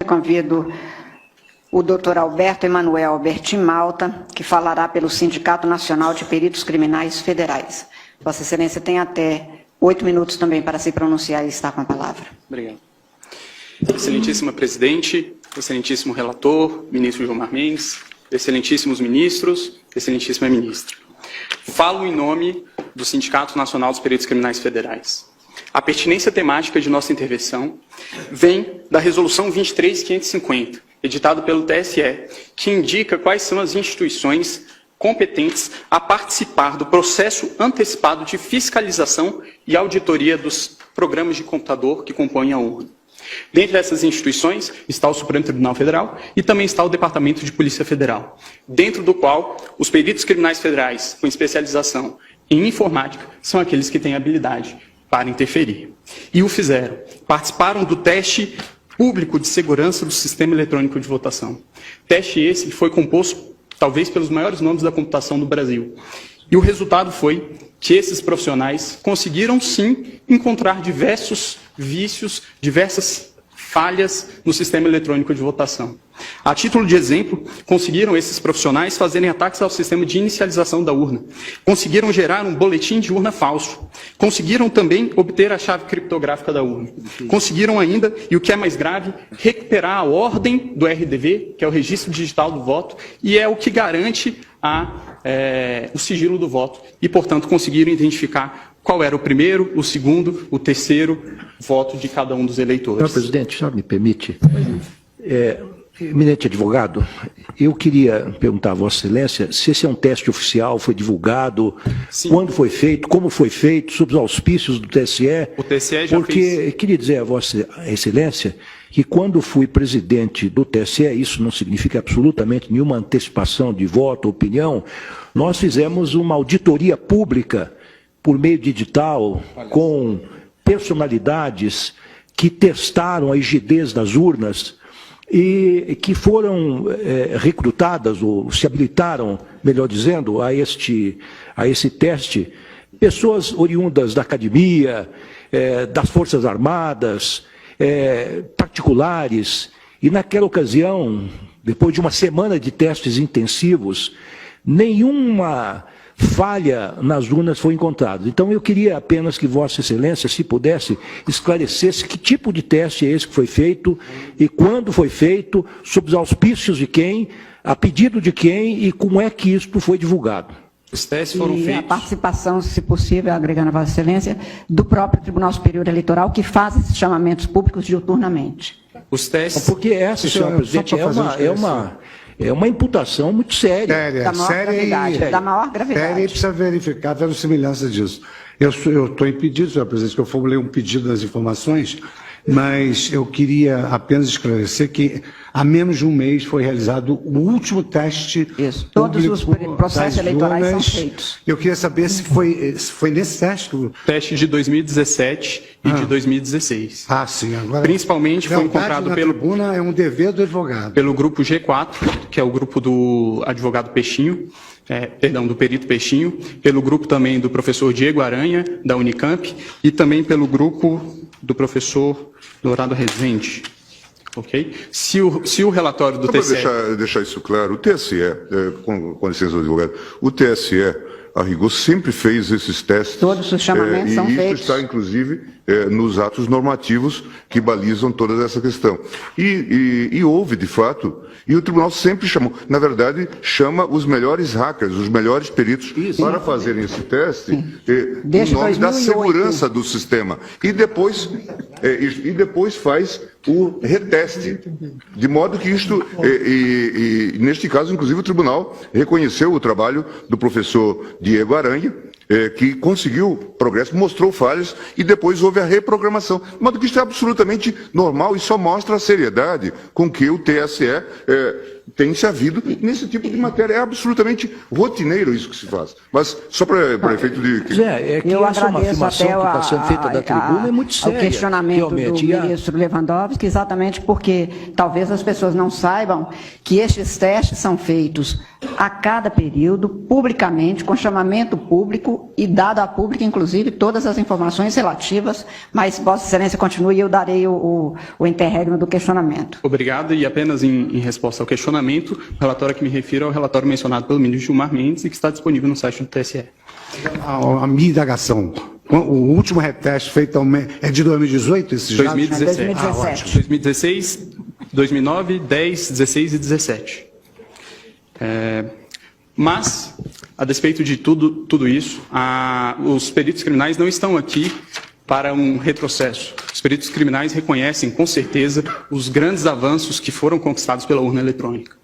convido o doutor Alberto Emanuel Albertin Malta, que falará pelo Sindicato Nacional de Peritos Criminais Federais. Vossa Excelência tem até 8 minutos também para se pronunciar e está com a palavra. Obrigado. Excelentíssima Presidente, excelentíssimo relator, ministro Gilmar Mendes, excelentíssimos ministros, excelentíssima ministra. Falo em nome do Sindicato Nacional dos Peritos Criminais Federais. A pertinência temática de nossa intervenção vem da Resolução 23.550, editada pelo TSE, que indica quais são as instituições competentes a participar do processo antecipado de fiscalização e auditoria dos programas de computador que compõem a urna. Dentre essas instituições está o Supremo Tribunal Federal e também está o Departamento de Polícia Federal, dentro do qual os peritos criminais federais com especialização em informática são aqueles que têm habilidade para interferir. E o fizeram. Participaram do teste público de segurança do sistema eletrônico de votação. Teste esse que foi composto, talvez, pelos maiores nomes da computação do Brasil. E o resultado foi que esses profissionais conseguiram, sim, encontrar diversos vícios, diversas falhas no sistema eletrônico de votação. A título de exemplo, conseguiram esses profissionais fazerem ataques ao sistema de inicialização da urna. Conseguiram gerar um boletim de urna falso. Conseguiram também obter a chave criptográfica da urna. Conseguiram ainda, e o que é mais grave, recuperar a ordem do RDV, que é o Registro Digital do Voto, e é o que garante o sigilo do voto. E, portanto, conseguiram identificar qual era o primeiro, o segundo, o terceiro voto de cada um dos eleitores. Senhor presidente, o senhor me permite? Eminente advogado, eu queria perguntar a Vossa Excelência se esse é um teste oficial, foi divulgado, sim, quando foi feito, como foi feito, sob os auspícios do TSE. O TSE já porque fez. Queria dizer a Vossa Excelência que quando fui presidente do TSE, isso não significa absolutamente nenhuma antecipação de voto ou opinião, nós fizemos uma auditoria pública por meio de edital, com personalidades que testaram a rigidez das urnas e que foram recrutadas, ou se habilitaram, melhor dizendo, a esse teste, pessoas oriundas da academia, das Forças Armadas, particulares, e naquela ocasião, depois de uma semana de testes intensivos, nenhuma falha nas urnas foi encontrada. Então eu queria apenas que Vossa Excelência, se pudesse, esclarecesse que tipo de teste é esse que foi feito e quando foi feito, sob os auspícios de quem, a pedido de quem e como é que isso foi divulgado. Os testes foram feitos. A participação, se possível, agregando a Vossa Excelência, do próprio Tribunal Superior Eleitoral, que faz esses chamamentos públicos diuturnamente. Os testes... Porque essa, senhor presidente, é uma imputação muito séria. Da maior gravidade. Da maior gravidade. Séria, e precisa verificar a verossimilhança disso. Eu estou impedido, senhor presidente, que eu formulei um pedido nas informações, mas eu queria apenas esclarecer que há menos de um mês foi realizado o último teste. Isso. Todos os processos eleitorais são feitos. Eu queria saber se foi nesse teste. Teste de 2017 e de 2016. Ah, sim. Agora, principalmente foi encontrado pelo... tribuna é um dever do advogado. Pelo grupo G4, que é o grupo do advogado Peixinho, do perito Peixinho, pelo grupo também do professor Diego Aranha, da Unicamp, e também pelo grupo do professor Dourado Rezende. Ok? Se o relatório do TSE... Para deixar isso claro, o TSE, com licença do advogado, o TSE, a rigor, sempre fez esses testes. Todos os chamamentos são feitos. E isso está, inclusive, nos atos normativos que balizam toda essa questão. E houve, de fato, e o tribunal sempre chamou, na verdade, chama os melhores hackers, os melhores peritos, para fazerem esse teste, em nome da segurança do sistema. E depois faz o reteste, de modo que isto, neste caso, inclusive, o tribunal reconheceu o trabalho do professor Diego Aranha, que conseguiu progresso, mostrou falhas e depois houve a reprogramação. De modo que isso é absolutamente normal e só mostra a seriedade com que o TSE tem se havido nesse tipo de matéria. É absolutamente rotineiro isso que se faz. Mas só para efeito de... É que essa é uma afirmação que está sendo feita da tribuna, é muito séria. O questionamento do ministro Lewandowski, exatamente porque talvez as pessoas não saibam que estes testes são feitos a cada período, publicamente, com chamamento público público e dado à pública, inclusive, todas as informações relativas, mas Vossa Excelência continue e eu darei o interregno do questionamento. Obrigado, e apenas em resposta ao questionamento, o relatório a que me refiro é o relatório mencionado pelo ministro Gilmar Mendes e que está disponível no site do TSE. A minha indagação, o último reteste feito é de 2018, esses 2017. dados? 2017. 2016, 2009, 10, 16 e 17. Mas, a despeito de tudo isso, os peritos criminais não estão aqui para um retrocesso. Os peritos criminais reconhecem, com certeza, os grandes avanços que foram conquistados pela urna eletrônica.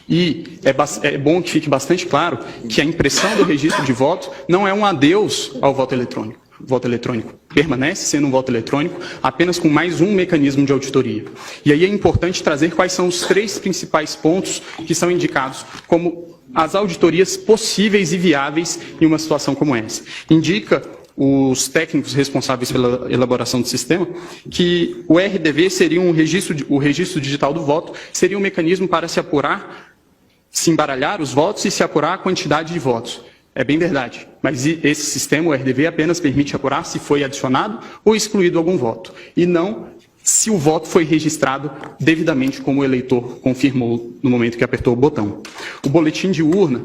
E é bom que fique bastante claro que a impressão do registro de voto não é um adeus ao voto eletrônico. O voto eletrônico permanece sendo um voto eletrônico, apenas com mais um mecanismo de auditoria. E aí é importante trazer quais são os 3 principais pontos que são indicados como as auditorias possíveis e viáveis em uma situação como essa. Indica os técnicos responsáveis pela elaboração do sistema que o RDV seria o registro digital do voto, seria um mecanismo para se apurar, se embaralhar os votos e se apurar a quantidade de votos. É bem verdade, mas esse sistema, o RDV, apenas permite apurar se foi adicionado ou excluído algum voto, e não se o voto foi registrado devidamente como o eleitor confirmou no momento que apertou o botão. O boletim de urna,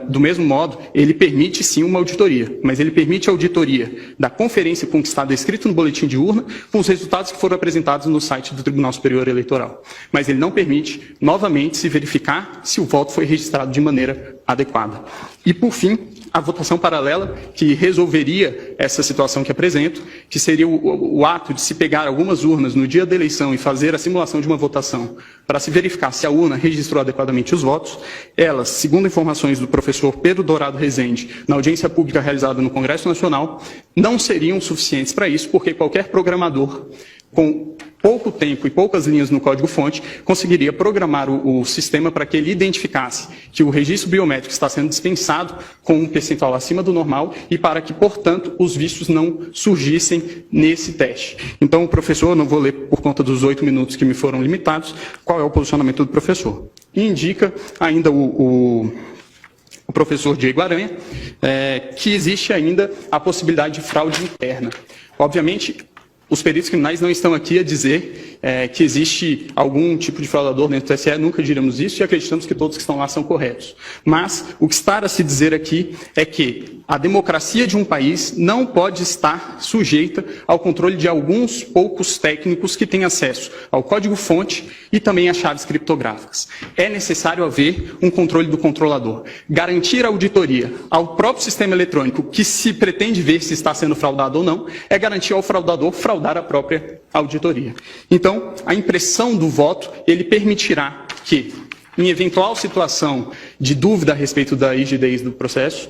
do mesmo modo, ele permite sim uma auditoria, mas ele permite a auditoria da conferência conquistada escrito no boletim de urna com os resultados que foram apresentados no site do Tribunal Superior Eleitoral. Mas ele não permite, novamente, se verificar se o voto foi registrado de maneira adequada. E, por fim, a votação paralela, que resolveria essa situação que apresento, que seria o ato de se pegar algumas urnas no dia da eleição e fazer a simulação de uma votação para se verificar se a urna registrou adequadamente os votos. Elas, segundo informações do professor Pedro Dourado Rezende, na audiência pública realizada no Congresso Nacional, não seriam suficientes para isso, porque qualquer programador, com pouco tempo e poucas linhas no código-fonte, conseguiria programar o sistema para que ele identificasse que o registro biométrico está sendo dispensado com um percentual acima do normal e para que, portanto, os vícios não surgissem nesse teste. Então, o professor, não vou ler por conta dos 8 minutos que me foram limitados, qual é o posicionamento do professor. E indica ainda o professor Diego Aranha, que existe ainda a possibilidade de fraude interna. Obviamente, os peritos criminais não estão aqui a dizer que existe algum tipo de fraudador dentro do TSE, nunca diremos isso e acreditamos que todos que estão lá são corretos. Mas o que está a se dizer aqui é que a democracia de um país não pode estar sujeita ao controle de alguns poucos técnicos que têm acesso ao código-fonte e também às chaves criptográficas. É necessário haver um controle do controlador. Garantir a auditoria ao próprio sistema eletrônico que se pretende ver se está sendo fraudado ou não, é garantir ao fraudador fraudar a própria auditoria. Então, a impressão do voto, ele permitirá que, em eventual situação de dúvida a respeito da rigidez do processo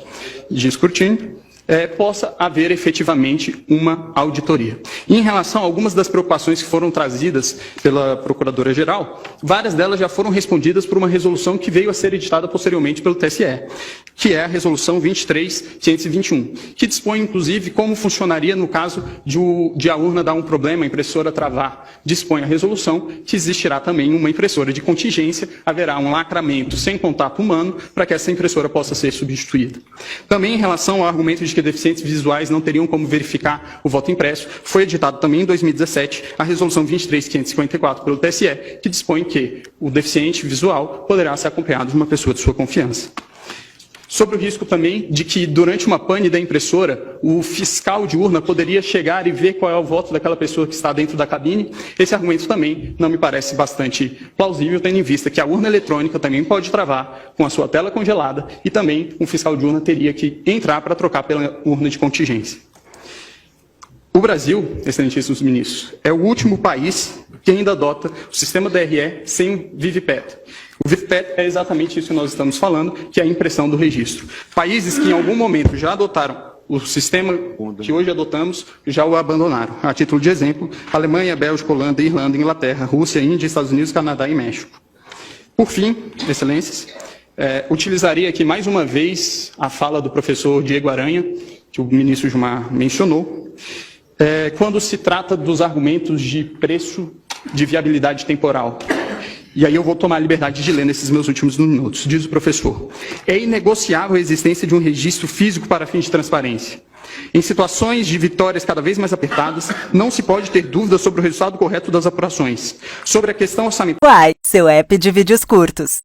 de escrutínio, possa haver efetivamente uma auditoria. E em relação a algumas das preocupações que foram trazidas pela Procuradora-Geral, várias delas já foram respondidas por uma resolução que veio a ser editada posteriormente pelo TSE, que é a Resolução 23.521, que dispõe, inclusive, como funcionaria no caso de a urna dar um problema, a impressora travar. Dispõe a resolução que existirá também uma impressora de contingência, haverá um lacramento sem contato humano para que essa impressora possa ser substituída. Também em relação ao argumento de que deficientes visuais não teriam como verificar o voto impresso, foi editado também em 2017 a Resolução 23.554 pelo TSE, que dispõe que o deficiente visual poderá ser acompanhado de uma pessoa de sua confiança. Sobre o risco também de que, durante uma pane da impressora, o fiscal de urna poderia chegar e ver qual é o voto daquela pessoa que está dentro da cabine, esse argumento também não me parece bastante plausível, tendo em vista que a urna eletrônica também pode travar com a sua tela congelada e também um fiscal de urna teria que entrar para trocar pela urna de contingência. O Brasil, excelentíssimos ministros, é o último país que ainda adota o sistema DRE sem o VivPET. O VivPET é exatamente isso que nós estamos falando, que é a impressão do registro. Países que em algum momento já adotaram o sistema que hoje adotamos, já o abandonaram. A título de exemplo, Alemanha, Bélgica, Holanda, Irlanda, Inglaterra, Rússia, Índia, Estados Unidos, Canadá e México. Por fim, excelências, utilizaria aqui mais uma vez a fala do professor Diego Aranha, que o ministro Gilmar mencionou, quando se trata dos argumentos de preço de viabilidade temporal. E aí eu vou tomar a liberdade de ler nesses meus últimos minutos. Diz o professor: é inegociável a existência de um registro físico para fins de transparência. Em situações de vitórias cada vez mais apertadas, não se pode ter dúvida sobre o resultado correto das apurações. Sobre a questão orçamentária... Uai, seu app de vídeos curtos.